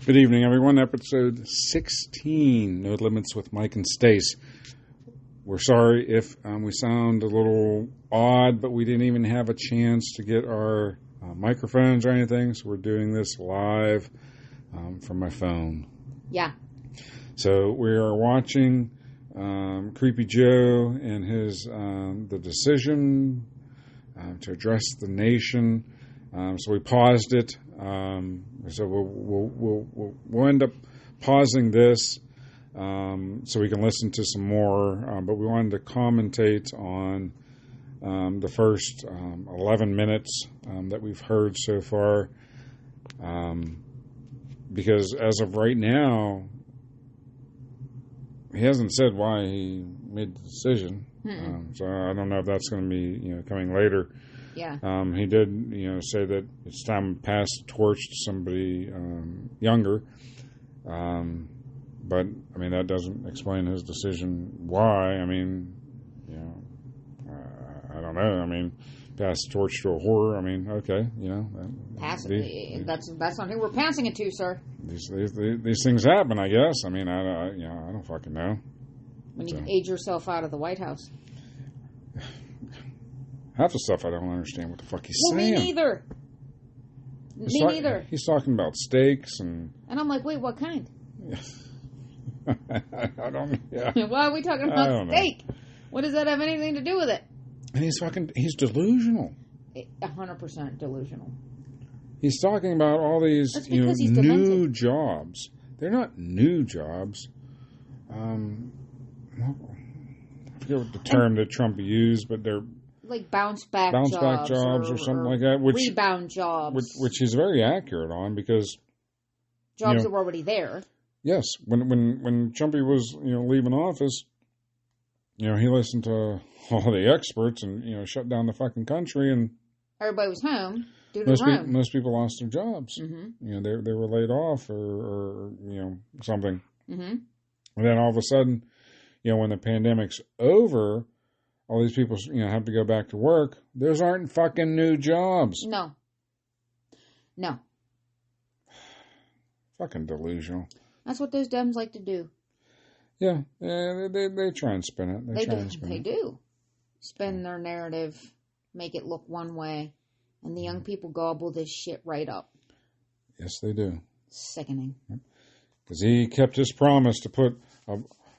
Good evening, everyone. Episode 16, No Limits with Mike and Stace. We're sorry if we sound a little odd, but we didn't even have a chance to get our microphones or anything, so we're doing this live from my phone. Yeah. So we are watching Creepy Joe and his the decision to address the nation. So we paused it. So we'll end up pausing this so we can listen to some more. But we wanted to commentate on the first 11 minutes that we've heard so far. Because as of right now, he hasn't said why he made the decision. So I don't know if that's going to be coming later. Yeah. He did, say that it's time to pass the torch to somebody younger. But, I mean, that doesn't explain his decision why. I mean, I don't know. I mean, pass the torch to a horror. I mean, okay, Pass it. That's not who we're passing it to, sir. These things happen, I guess. I mean, I don't fucking know. When you age yourself out of the White House. Half the stuff I don't understand what the fuck he's saying. Me neither. Neither. He's talking about steaks and I'm like, wait, what kind? I don't. Yeah. Why are we talking about steak? What does that have anything to do with it? And he's delusional. 100% delusional. He's talking about all these new jobs. They're not new jobs. I forget what the term that Trump used, but they're like bounce back jobs or something like that. Rebound jobs. Which he's very accurate on because jobs that were already there. Yes, when Trumpy was leaving office, he listened to all the experts and shut down the fucking country, and everybody was home due to most people lost their jobs. Mm-hmm. They were laid off or something. Mm-hmm. And then all of a sudden, when the pandemic's over, all these people have to go back to work. Those aren't fucking new jobs. No. Fucking delusional. That's what those Dems like to do. Yeah, they try and spin it. They do. Spin their narrative, make it look one way, and the young people gobble this shit right up. Yes, they do. Sickening. Because he kept his promise to put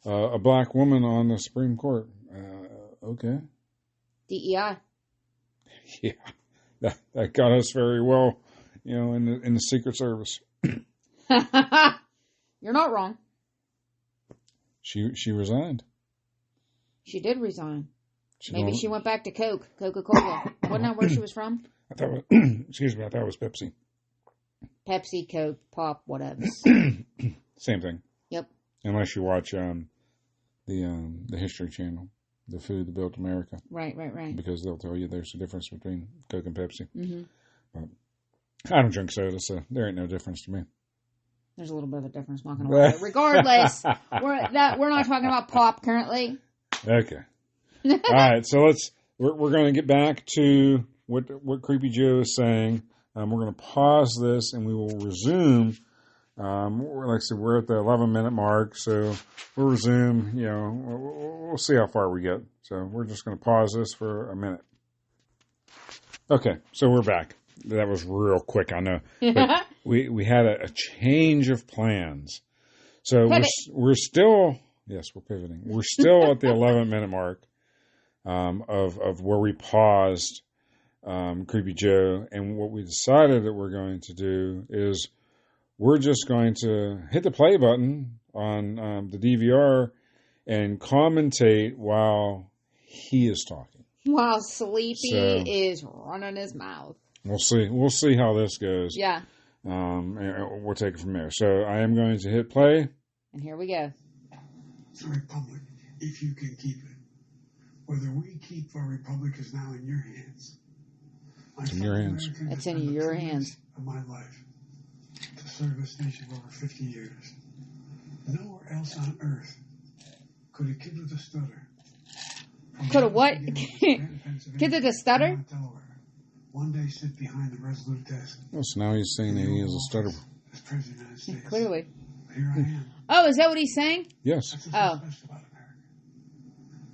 a black woman on the Supreme Court. Okay. DEI. Yeah, that got us very well, in the Secret Service. You're not wrong. She resigned. She did resign. Maybe she went back to Coca-Cola. Wasn't that where she was from? I thought it was Pepsi. Pepsi, Coke, Pop, whatever. Same thing. Yep. Unless you watch the History Channel, the food that built America. Right. Because they'll tell you there's a difference between Coke and Pepsi. Mm-hmm. But I don't drink soda, so there ain't no difference to me. There's a little bit of a difference, not going to lie. Regardless, we're not talking about pop currently. Okay. All right, so we're going to get back to what Creepy Joe is saying. We're going to pause this and we will resume. Like I said, we're at the 11-minute mark, so we'll resume. We'll see how far we get. So we're just going to pause this for a minute. Okay, so we're back. That was real quick, I know. But we had a change of plans. So we're still, yes, we're pivoting. We're still at the 11-minute mark of where we paused Creepy Joe. And what we decided that we're going to do is we're just going to hit the play button on the DVR and commentate while he is talking. While Sleepy is running his mouth. We'll see how this goes. Yeah. And we'll take it from there. So I am going to hit play. And here we go. The Republic, if you can keep it. Whether we keep our Republic is now in your hands. It's in your hands. It's in your hands. Of my life. To serve this nation for over 50 years. Nowhere else on earth could a kid with a stutter. Could a what? Kid with a stutter? One day sit behind the Resolute desk. Oh, so now he's saying that he has a stutter President of the United States. Clearly. But here I am. Oh, is that what he's saying? Yes. That's what's Oh. so special about America.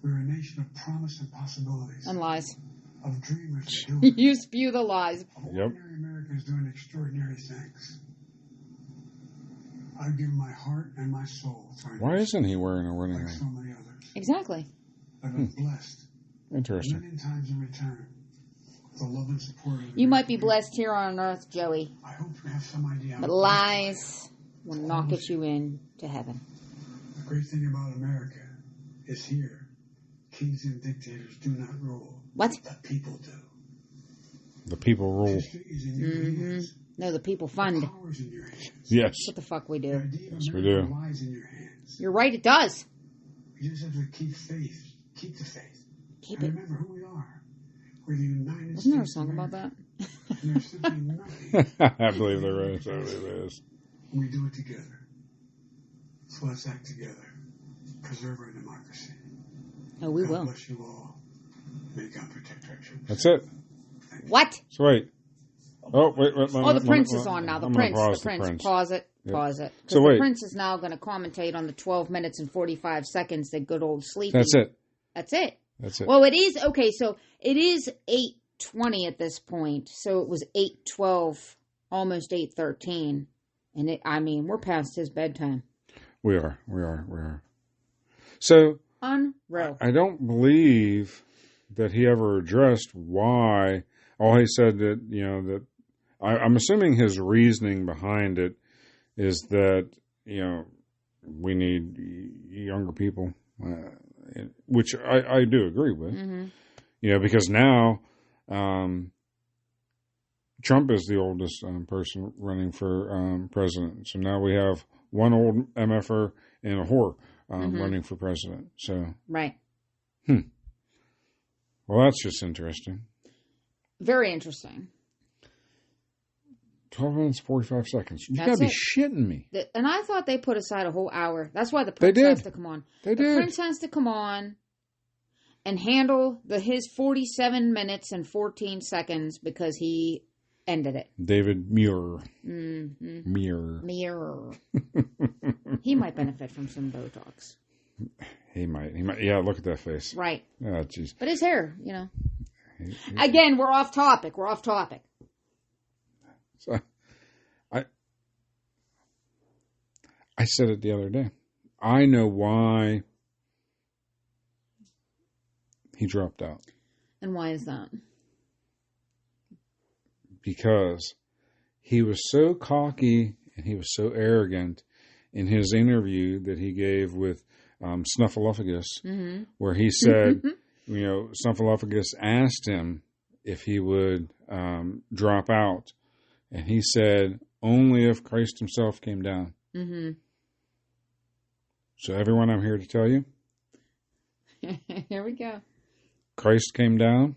We're a nation of promise and possibilities, And lies. of dreamers and doers. You spew the lies. Of Yep. ordinary Americans doing extraordinary things. I give my heart and my soul for a Why nation isn't he wearing a running like ring? so many others. Exactly. I've been blessed a Interesting. million times in return with the love and support of the You might be American blessed here on earth, Joey. people. I hope you have some idea. But how lies will not get you in to heaven. The great thing about America is here, kings and dictators do not rule. What? The people do. The people rule. History is in your hands. No, the people fund. Power is in your hands. Yes. What the fuck we The do. idea of Yes, we America do. lies in your hands. You're right, it does. You just have to keep faith. Keep the faith. Keep And it. remember who we are. We're the United Wasn't there a States song of about that? America. And there's simply nothing. I believe there is. I believe there is. We do it together. So let's act together. Preserve our democracy. Oh, we God will. bless you all. May God protect our troops. That's it. What? So wait. Oh, wait. Oh, the prince is on now. The I'm gonna prince. pause The prince. Pause it. Pause it. 'Cause So wait. the prince is now going to commentate on the 12 minutes and 45 seconds that good old Sleepy. That's it. That's it. That's it. Well, it is okay. So it is 8:20 at this point. So it was 8:12, almost 8:13, and we're past his bedtime. We are. So Unreal. I don't believe that he ever addressed why. All he said that that I'm assuming his reasoning behind it is that we need younger people, which I do agree with. Mm-hmm. Because now Trump is the oldest person running for president. So now we have one old MFer and a whore running for president. So, Right. well, that's just interesting. Very interesting. 12 minutes, 45 seconds. You That's gotta be it. shitting me. And I thought they put aside a whole hour. That's why the They prince did. has to come on. They The did. prince has to come on and handle his 47 minutes and 14 seconds because he ended it. David Muir. Mm-hmm. Muir. Mirror. He might benefit from some Botox. He might. Yeah, look at that face. Right. Oh, jeez. But his hair, Again, we're off topic. So, I said it the other day. I know why he dropped out. And why is that? Because he was so cocky and he was so arrogant in his interview that he gave with Snuffleupagus, where he said, Snuffleupagus asked him if he would drop out. And he said, only if Christ himself came down. Mm-hmm. So everyone, I'm here to tell you, Here we go. Christ came down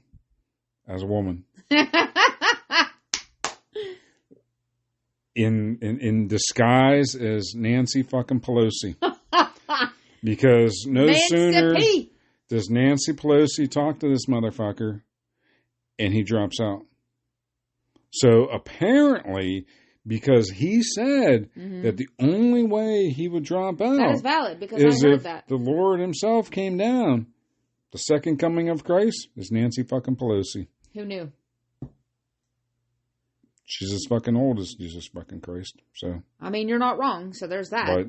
as a woman. In disguise as Nancy fucking Pelosi. Because no sooner Nancy. does Nancy Pelosi talk to this motherfucker and he drops out. So apparently, because he said that the only way he would drop out That is valid because is I heard if that. the Lord himself came down. The second coming of Christ is Nancy fucking Pelosi. Who knew? She's as fucking old as Jesus fucking Christ. So, I mean, you're not wrong. So there's that. but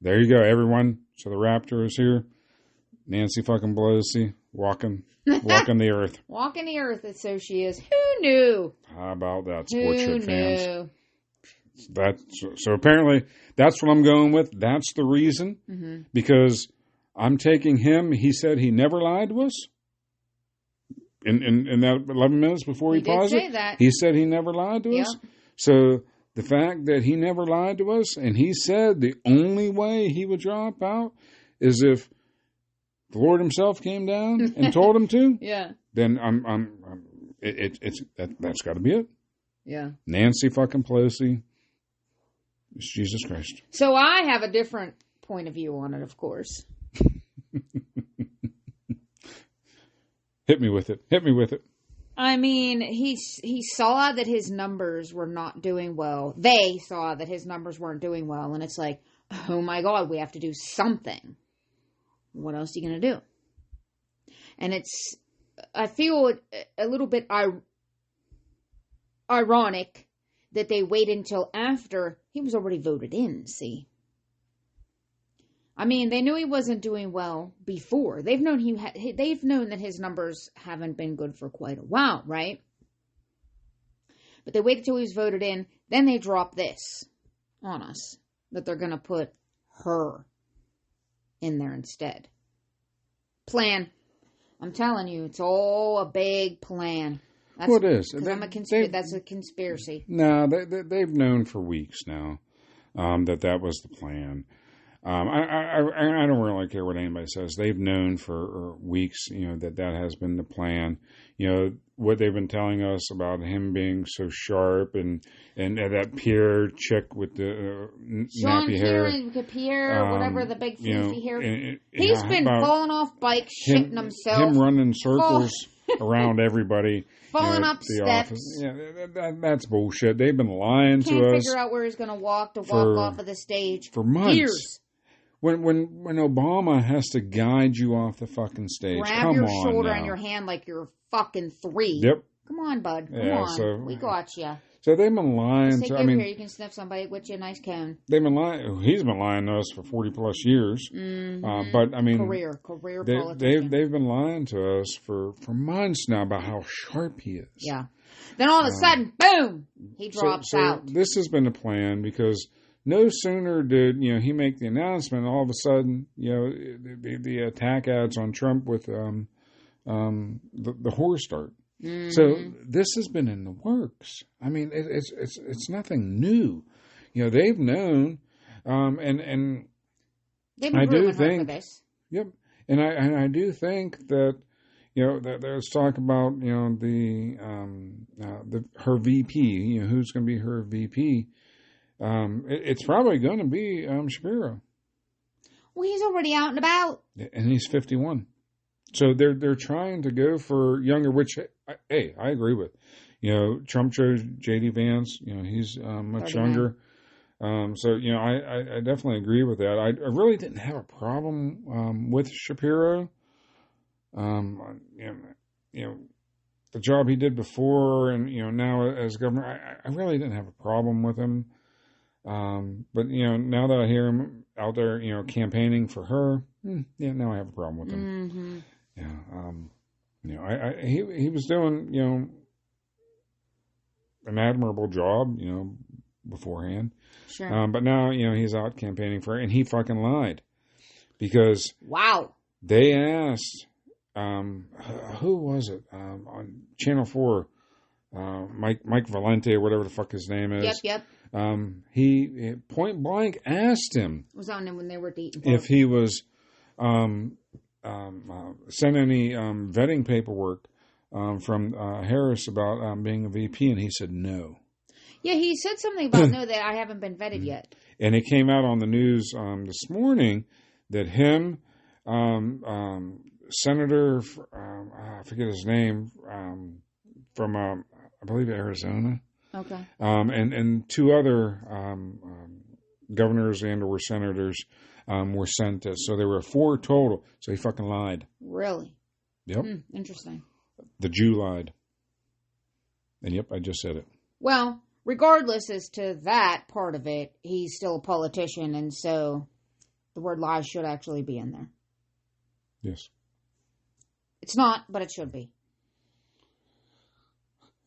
there you go, everyone. So the raptor is here. Nancy fucking Pelosi walking the earth. Walking the earth, so she is. Who knew? How about that, sports Who ship fans? knew? So apparently that's what I'm going with. That's the reason. Because I'm taking him. He said he never lied to us. In that 11 minutes before he He did paused say it, that. he said he never lied to us. Yep. So the fact that he never lied to us, and he said the only way he would drop out is if the Lord himself came down and told him to. Yeah. Then that's got to be it. Yeah. Nancy fucking Pelosi. It's Jesus Christ. So I have a different point of view on it, of course. Hit me with it. I mean, he saw that his numbers were not doing well. They saw that his numbers weren't doing well, and it's like, oh my God, we have to do something. What else are you going to do? And I feel a little bit ironic that they waited until after he was already voted in, see? I mean, they knew he wasn't doing well before. They've known that his numbers haven't been good for quite a while, right? But they waited till he was voted in. Then they dropped this on us, that they're going to put her in there instead. Plan. I'm telling you, it's all a big plan. Well, it is. That's a conspiracy. No, they've known for weeks now that was the plan. I don't really care what anybody says. They've known for weeks, that has been the plan. What they've been telling us about him being so sharp and that Pierre chick with the nappy hair. Pierre, whatever, the big floofy hair. He's been falling off bikes, shitting himself. Him running circles around everybody. Falling up the steps. Office. Yeah, that's bullshit. They've been lying to us. Can't figure out where he's going to walk off of the stage. For months. Years. When Obama has to guide you off the fucking stage, grab your shoulder and your hand like you're fucking 3. Yep. Come on, bud. Come on. So, we got you. So they've been lying. Here, you can sniff somebody with you a nice cone. They've been lying. He's been lying to us for 40 plus years. Mm-hmm. But I mean, career politician. They've been lying to us for months now about how sharp he is. Yeah. Then all of a sudden, boom, he drops out. This has been a plan because no sooner did he make the announcement, all of a sudden the attack ads on Trump with the horror start. Mm-hmm. So this has been in the works. I mean, it's nothing new. They've known, and they've been I do her think for this. Yep, and I do think that that there's talk about her VP. Who's going to be her VP. It's probably going to be Shapiro. Well, he's already out and about, and he's 51. So they're trying to go for younger, which hey, I agree with. Trump chose J.D. Vance. He's much 39. younger. So I definitely agree with that. I really didn't have a problem with Shapiro. The job he did before, and now as governor, I really didn't have a problem with him. But now that I hear him out there, campaigning for her, now I have a problem with him. Mm-hmm. He was doing an admirable job, beforehand. Sure. But now he's out campaigning for her, and he fucking lied because wow, they asked who was it on Channel 4, Mike Valente or whatever the fuck his name is. Yep. He point blank asked him. It was on him when they were dating. If he was sent any vetting paperwork from Harris about being a VP, and he said no. Yeah, he said something about no, that I haven't been vetted yet. And it came out on the news this morning that him, Senator, I forget his name, from I believe Arizona. Okay. And 2 other governors and or senators were sent to. So there were 4 total. So he fucking lied. Really? Yep. Interesting. The Jew lied. And yep, I just said it. Well, regardless as to that part of it, he's still a politician, and so the word lie should actually be in there. Yes. It's not, but it should be.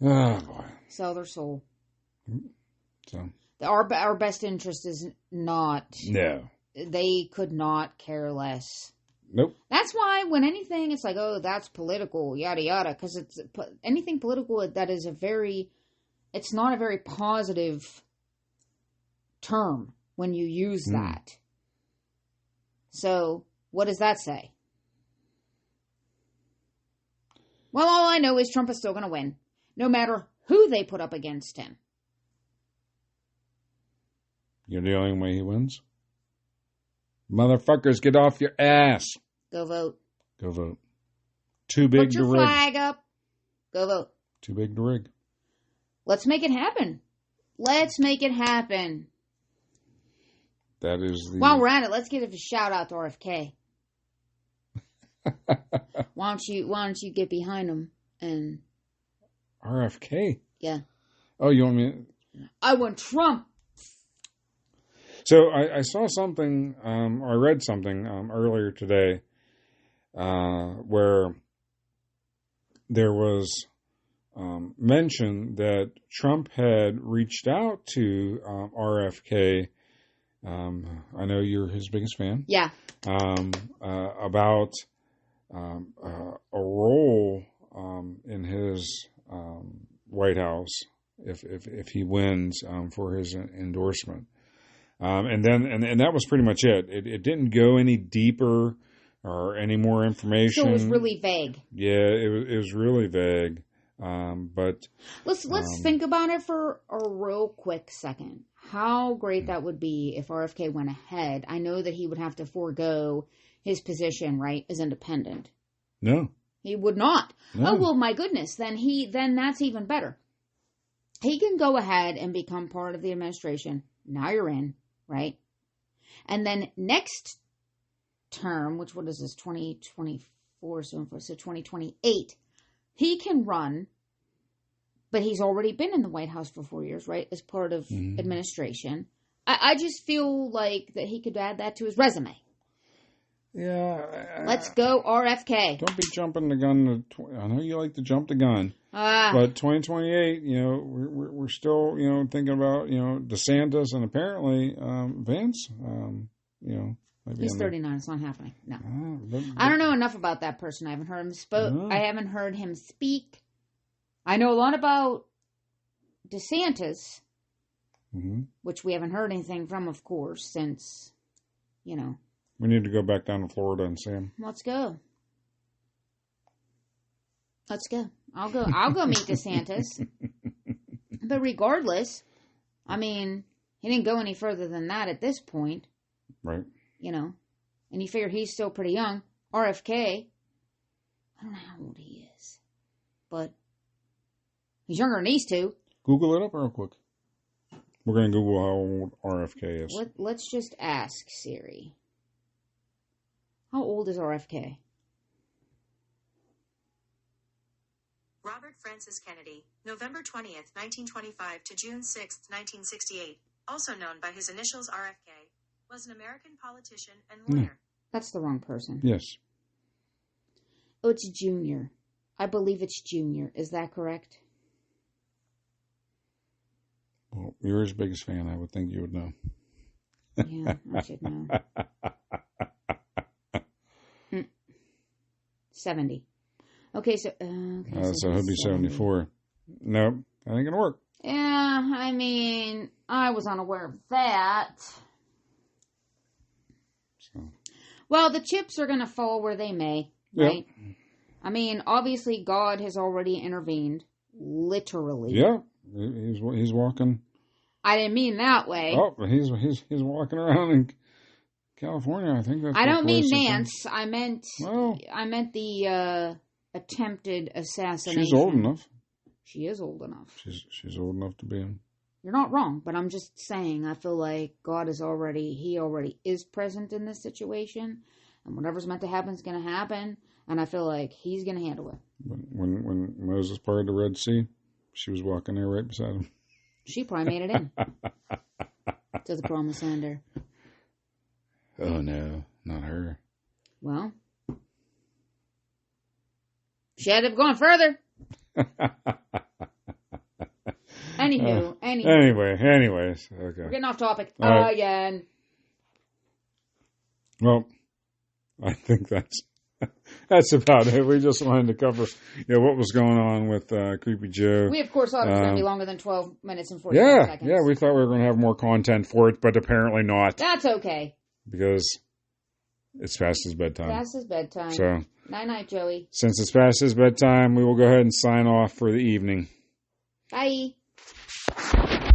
Oh, boy. Sell their soul. So our best interest is not. No. They could not care less. Nope. That's why when anything, it's like, oh, that's political, yada yada, because it's anything political that is it's not a very positive term when you use that. So what does that say? Well, all I know is Trump is still going to win, no matter who they put up against him. You're the only way he wins? Motherfuckers, get off your ass. Go vote. Go vote. Too big Put your to rig. flag up. Go vote. Too big to rig. Let's make it happen. Let's make it happen. That is the... While we're at it, let's give a shout out to RFK. Why don't you get behind him and... RFK? Yeah. Oh, you want me... I want Trump. So I saw something, or I read something earlier today where there was mention that Trump had reached out to RFK. I know you're his biggest fan. Yeah. About a role in his White House if he wins for his endorsement. And that was pretty much it. It didn't go any deeper or any more information. So it was really vague. Yeah, it was really vague. But let's think about it for a real quick second. How great that would be if RFK went ahead. I know that he would have to forego his position, right, as independent. No, he would not. No. Oh well, my goodness. Then that's even better. He can go ahead and become part of the administration. Now you're in. Right? And then next term, what is this, 2024, so 2028, he can run, but he's already been in the White House for 4 years, right, as part of administration. I just feel like that he could add that to his resume. Yeah. Let's go RFK. Don't be jumping the gun. I know you like to jump the gun. But 2028, we're still, thinking about, DeSantis and apparently Vance, maybe he's 39. It's not happening. No. I don't know enough about that person. I haven't heard him I haven't heard him speak. I know a lot about DeSantis, which we haven't heard anything from, of course, since, We need to go back down to Florida and see him. Let's go. I'll go meet DeSantis. But regardless, I mean, he didn't go any further than that at this point. Right. And you figure he's still pretty young. RFK, I don't know how old he is, but he's younger than these two. Google it up real quick. We're going to Google how old RFK is. Let's just ask Siri. How old is RFK? Robert Francis Kennedy, November 20th, 1925 to June 6th, 1968, also known by his initials RFK, was an American politician and lawyer. That's the wrong person. Yes. Oh, it's Junior. I believe it's Junior. Is that correct? Well, you're his biggest fan. I would think you would know. Yeah, I should know. 70. Okay, so... so he'll be 74. Nope, that ain't gonna work. Yeah, I mean, I was unaware of that. So. Well, the chips are gonna fall where they may, right? Yep. I mean, obviously God has already intervened. Literally. Yeah, he's walking... I didn't mean that way. Oh, he's walking around in California. I think that's... I don't mean Nance. I meant the attempted assassination. She's old enough. She is old enough. She's old enough to be in. You're not wrong, but I'm just saying I feel like God is already is present in this situation, and whatever's meant to happen is going to happen, and I feel like he's going to handle it. When Moses parted the Red Sea, she was walking there right beside him. She probably made it in to the promised land there. Oh no, not her. Well, she had to have gone further. Anyways, okay. We're getting off topic again. Well, I think that's about it. We just wanted to cover, what was going on with Creepy Joe. We, of course, thought it was going to be longer than 12 minutes and 45 seconds. Yeah, we thought we were going to have more content for it, but apparently not. That's okay. Because it's past his bedtime. Past his bedtime. So, night-night, Joey. Since it's past his bedtime, we will go ahead and sign off for the evening. Bye.